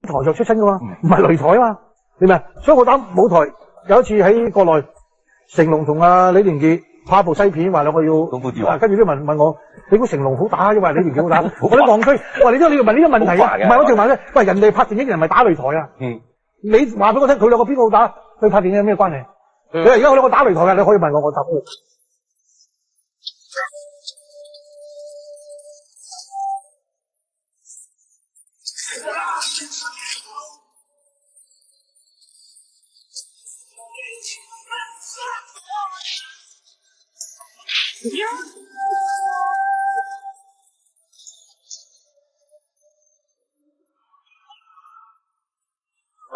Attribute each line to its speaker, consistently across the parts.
Speaker 1: 台就出親噶嘛，唔係擂台啊嘛，你明？所以我打舞台有一次喺國內，成龍同阿李連杰拍部西片，話兩個要，跟住啲問我，你估成龍好打，因為李連杰好打，我都戇居，話你都你要問呢個問題啊，唔係我淨話咧，喂人哋拍電影人唔係打擂台啊，你話俾我聽佢兩個邊個好打，對拍電影有咩關係？你話而家我兩個打擂台嘅，你可以問我答。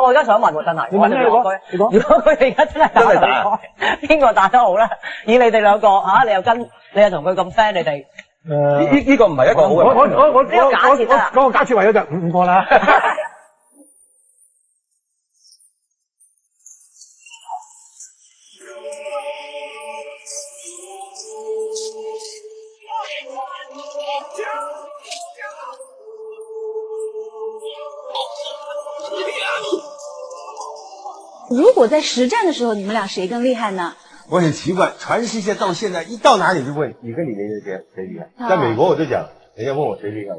Speaker 2: 我而家想問喎，真係，
Speaker 1: 你問咩？如果
Speaker 2: 佢哋而家真係打擂台，邊個打得好咧？以你哋兩個嚇，你又同佢咁 friend，你哋
Speaker 3: 呢個唔係一個好嘅。
Speaker 1: 我嗰個假設為咗就五個啦。
Speaker 4: 如果在实战的时候，你们俩谁更厉害呢？
Speaker 5: 我很奇怪，全世界到现在一到哪里就问你跟李连杰谁厉害。在美国我就讲，人家问我谁厉害。